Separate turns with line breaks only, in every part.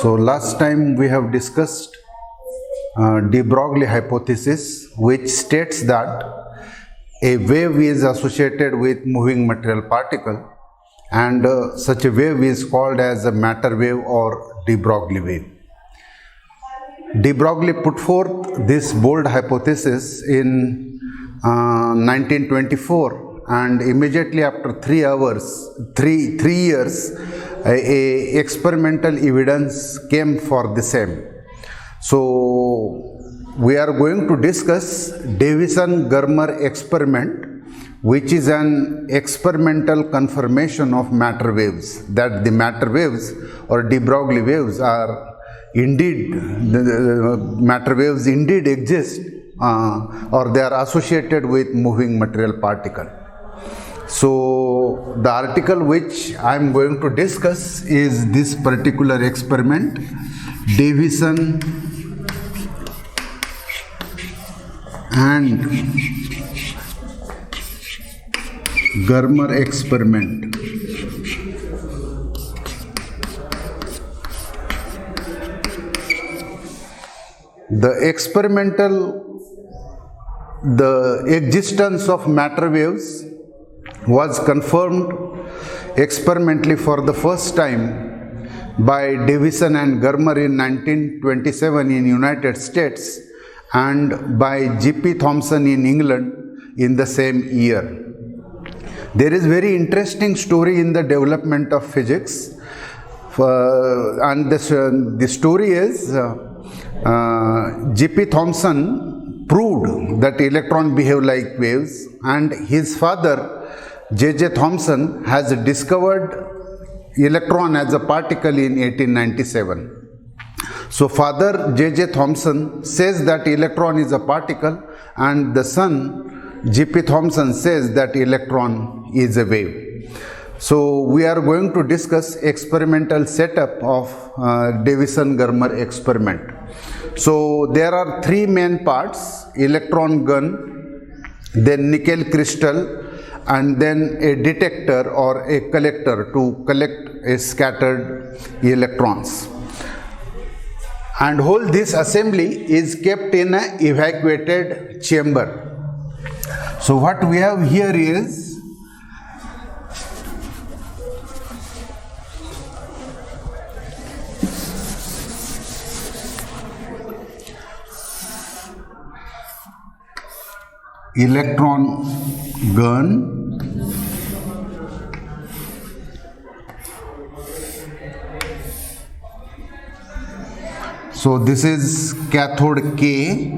So last time we have discussed de Broglie hypothesis, which states that a wave is associated with moving material particle, and such a wave is called as a matter wave or de Broglie wave. De Broglie put forth this bold hypothesis in 1924, and immediately after 3 years, a experimental evidence came for the same. So we are going to discuss Davison-Germer experiment, which is an experimental confirmation of matter waves, that the matter waves or de Broglie waves are indeed, matter waves indeed exist, or they are associated with moving material particle. So the article which I am going to discuss is this particular experiment, Davison and Germer experiment. The existence of matter waves was confirmed experimentally for the first time by Davison and Germer in 1927 in United States and by G.P. Thomson in England in the same year. There is very interesting story in the development of physics, and the story is G.P. Thomson proved that electrons behave like waves, and his father J.J. Thomson has discovered electron as a particle in 1897. So father J.J. Thomson says that electron is a particle, and the son G.P. Thomson says that electron is a wave. So we are going to discuss experimental setup of Davison-Germer experiment. So there are 3 main parts: electron gun, then nickel crystal, and then a detector or a collector to collect a scattered electrons. And whole this assembly is kept in an evacuated chamber. So what we have here is electron gun, so this is cathode K,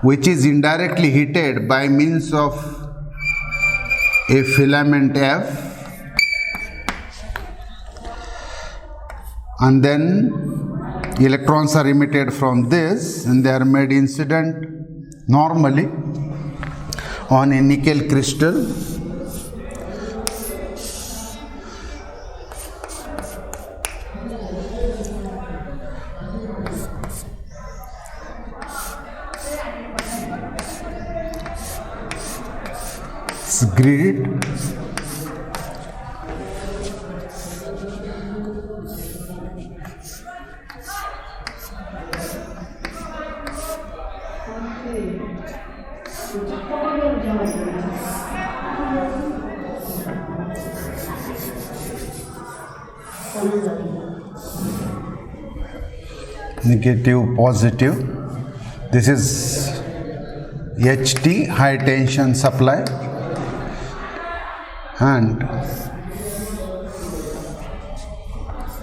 which is indirectly heated by means of a filament F, and then electrons are emitted from this and they are made incident normally on a nickel crystal. Grid. Negative, positive. This is HT, high tension supply, and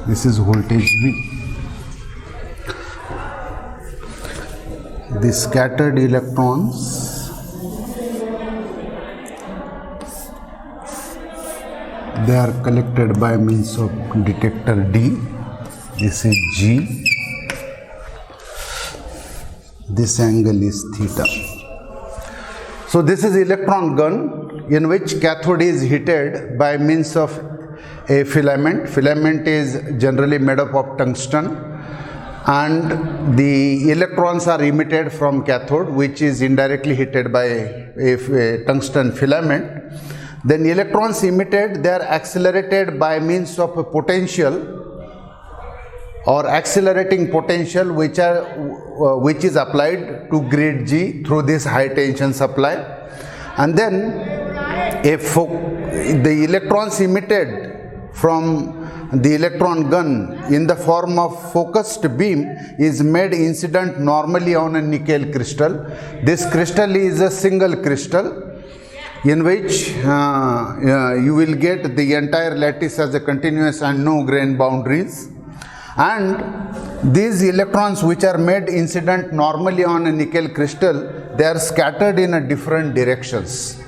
this is voltage V. The scattered electrons, they are collected by means of detector D. This is G. This angle is theta. So this is electron gun in which cathode is heated by means of a filament. Filament is generally made up of tungsten, and the electrons are emitted from cathode, which is indirectly heated by a tungsten filament. Then electrons emitted, they are accelerated by means of a potential or accelerating potential which is applied to grid G through this high tension supply. And then the electrons emitted from the electron gun in the form of focused beam is made incident normally on a nickel crystal. This crystal is a single crystal in which you will get the entire lattice as a continuous and no grain boundaries. And these electrons which are made incident normally on a nickel crystal, they are scattered in a different directions.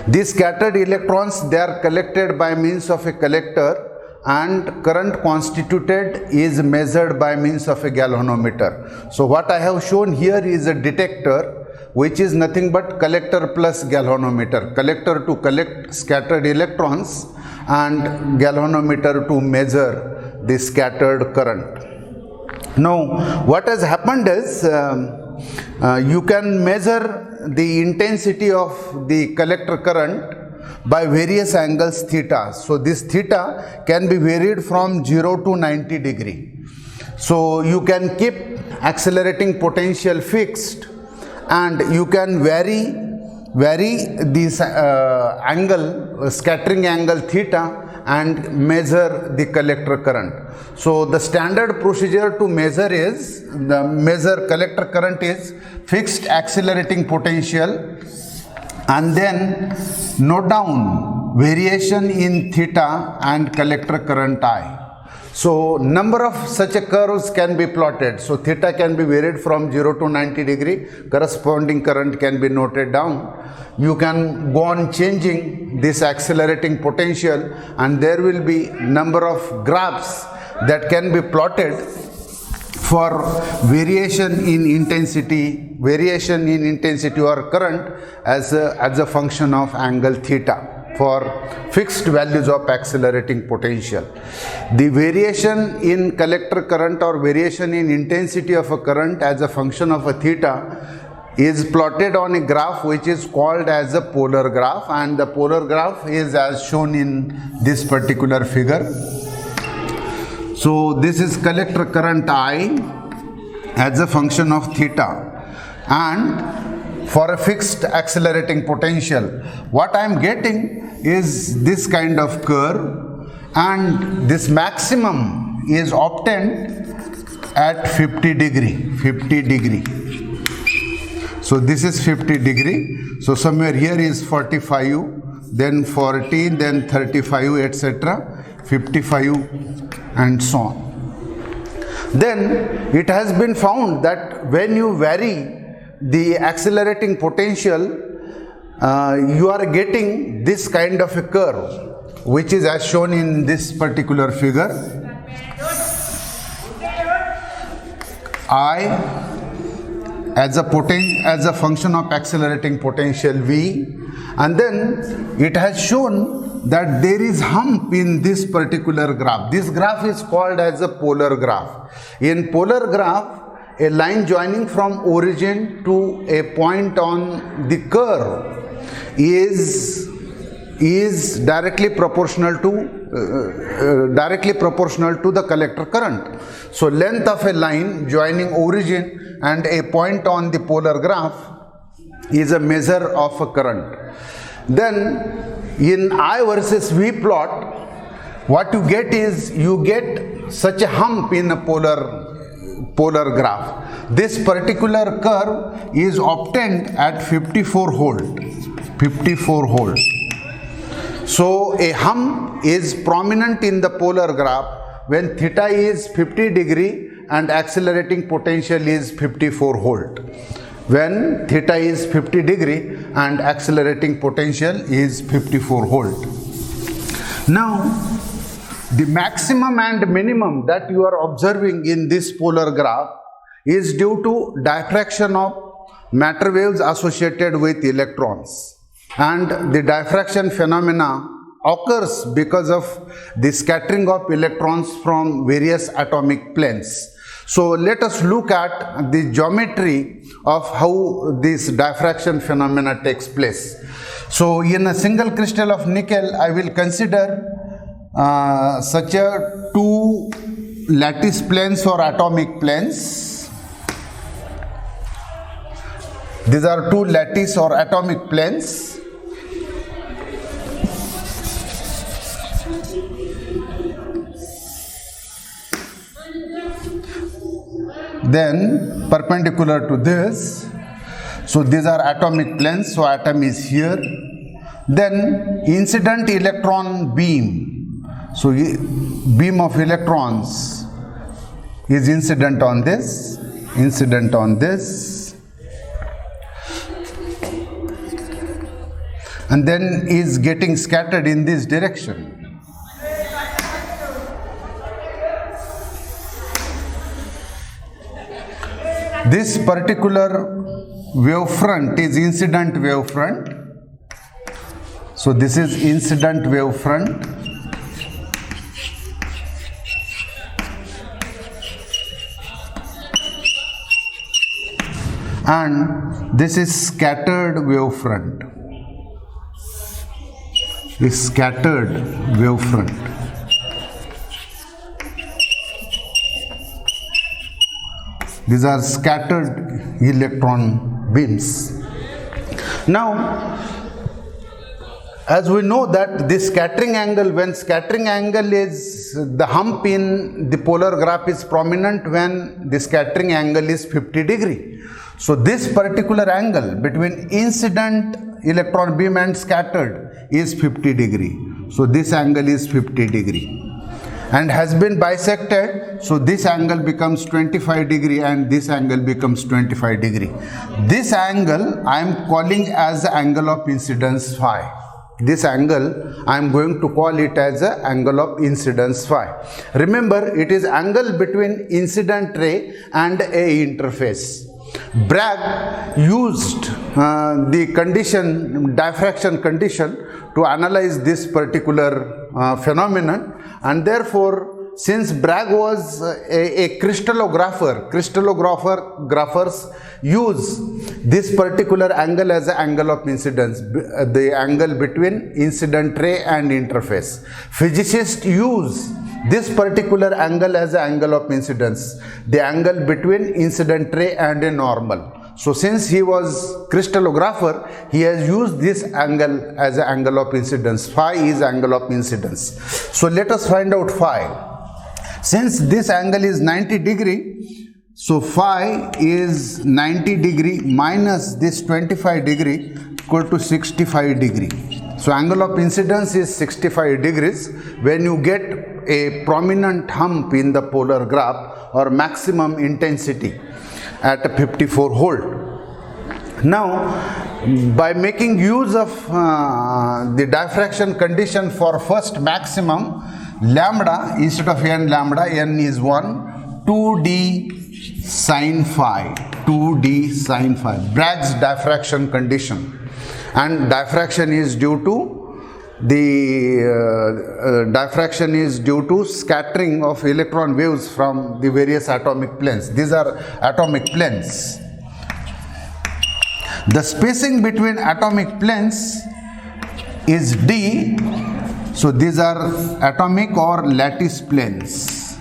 These scattered electrons, they are collected by means of a collector, and current constituted is measured by means of a galvanometer. So what I have shown here is a detector, which is nothing but collector plus galvanometer. Collector to collect scattered electrons and galvanometer to measure the scattered current. Now what has happened is you can measure the intensity of the collector current by various angles theta. So this theta can be varied from 0 to 90 degree. So you can keep accelerating potential fixed, and you can vary this angle, scattering angle theta, and measure the collector current. So the standard procedure to measure collector current is fixed accelerating potential, and then note down variation in theta and collector current I. So number of such curves can be plotted. So theta can be varied from 0 to 90 degree, corresponding current can be noted down. You can go on changing this accelerating potential, and there will be number of graphs that can be plotted for variation in intensity or current as a function of angle theta for fixed values of accelerating potential. The variation in collector current or variation in intensity of a current as a function of a theta is plotted on a graph which is called as a polar graph, and the polar graph is as shown in this particular figure. So this is collector current I as a function of theta, and for a fixed accelerating potential, what I am getting is this kind of curve, and this maximum is obtained at 50 degree. So this is 50 degree. So somewhere here is 45, then 40, then 35, etc., 55 and so on. Then it has been found that when you vary the accelerating potential, you are getting this kind of a curve, which is as shown in this particular figure. I as a function of accelerating potential V, and then it has shown that there is hump in this particular graph. This graph is called as a polar graph. In polar graph, a line joining from origin to a point on the curve is directly proportional to the collector current. So length of a line joining origin and a point on the polar graph is a measure of a current. Then in I versus V plot, what you get is you get such a hump in a polar graph. This particular curve is obtained at 54 volt. So a hump is prominent in the polar graph when theta is 50 degree and accelerating potential is 54 volt. When theta is 50 degree and accelerating potential is 54 volt. Now, the maximum and minimum that you are observing in this polar graph is due to diffraction of matter waves associated with electrons. And the diffraction phenomena occurs because of the scattering of electrons from various atomic planes. So let us look at the geometry of how this diffraction phenomena takes place. So in a single crystal of nickel, I will consider such a two lattice planes or atomic planes. These are two lattice or atomic planes. Then perpendicular to this, so these are atomic planes, so atom is here. Then incident electron beam, so beam of electrons is incident on this, and then is getting scattered in this direction. This particular wavefront is incident wavefront. So this is incident wavefront. And this is scattered wavefront. Is scattered wavefront. These are scattered electron beams. Now, as we know that the scattering angle, when scattering angle is, the hump in the polar graph is prominent when the scattering angle is 50 degree. So this particular angle between incident electron beam and scattered is 50 degree. So this angle is 50 degree. And has been bisected, so this angle becomes 25 degree and this angle becomes 25 degree. This angle I am calling as the angle of incidence phi. This angle I am going to call it as the angle of incidence phi. Remember, it is angle between incident ray and a interface. Bragg used the condition, diffraction condition, to analyze this particular phenomenon, and therefore, since Bragg was a crystallographer, crystallographers use this particular angle as an angle of incidence, the angle between incident ray and interface. Physicists use this particular angle as an angle of incidence, the angle between incident ray and a normal. So since he was crystallographer, he has used this angle as an angle of incidence. Phi is angle of incidence. So let us find out phi. Since this angle is 90 degree, so phi is 90 degree minus this 25 degree equal to 65 degree. So angle of incidence is 65 degrees when you get a prominent hump in the polar graph or maximum intensity at 54 volt. Now, by making use of the diffraction condition for first maximum, lambda, instead of n lambda, n is 1, 2d sin phi, 2d sin phi, Bragg's diffraction condition. And diffraction is due to diffraction is due to scattering of electron waves from the various atomic planes. These are atomic planes. The spacing between atomic planes is d. So these are atomic or lattice planes.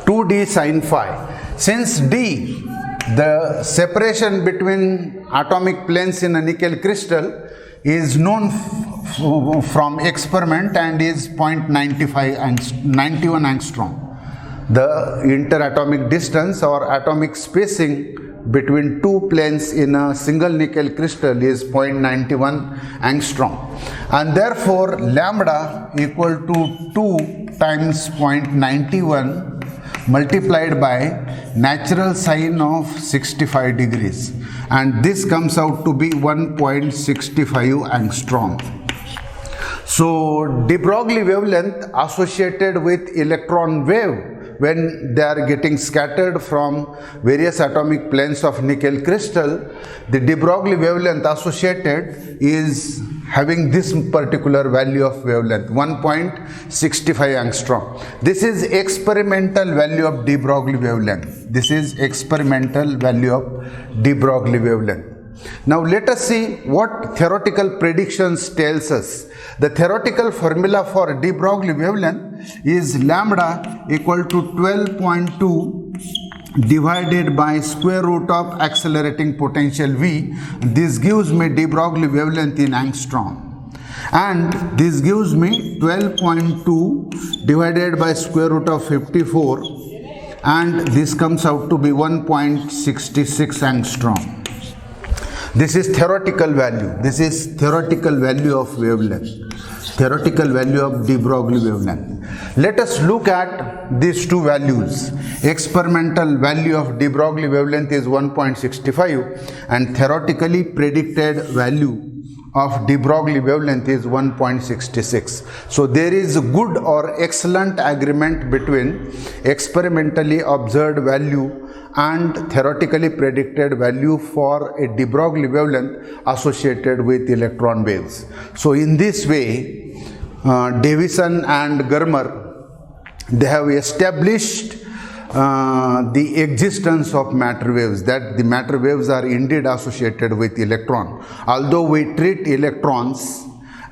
(2d sin phi). Since d, the separation between atomic planes in a nickel crystal is known from experiment and is 0.95 and 91 angstrom. The interatomic distance or atomic spacing between two planes in a single nickel crystal is 0.91 angstrom, and therefore lambda equal to 2 times 0.91 multiplied by natural sine of 65 degrees, and this comes out to be 1.65 angstrom. So de Broglie wavelength associated with electron wave when they are getting scattered from various atomic planes of nickel crystal, the de Broglie wavelength associated is having this particular value of wavelength 1.65 angstrom. This is experimental value of de Broglie wavelength. This is experimental value of de Broglie wavelength. Now let us see what theoretical predictions tells us. The theoretical formula for de Broglie wavelength is lambda equal to 12.2 divided by square root of accelerating potential V. This gives me de Broglie wavelength in angstrom, and this gives me 12.2 divided by square root of 54, and this comes out to be 1.66 angstrom. This is theoretical value. This is theoretical value of wavelength. Theoretical value of de Broglie wavelength. Let us look at these two values. Experimental value of de Broglie wavelength is 1.65 and theoretically predicted value of de Broglie wavelength is 1.66. So there is a good or excellent agreement between experimentally observed value and theoretically predicted value for a de Broglie wavelength associated with electron waves. So in this way, Davison and Germer, they have established the existence of matter waves, that the matter waves are indeed associated with electron. Although we treat electrons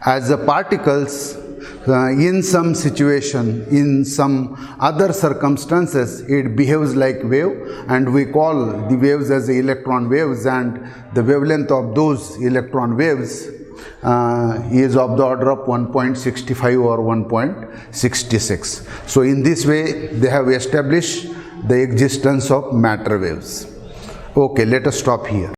as particles, in some situation, in some other circumstances, it behaves like wave, and we call the waves as electron waves, and the wavelength of those electron waves is of the order of 1.65 or 1.66. So in this way they have established the existence of matter waves. Okay, let us stop here.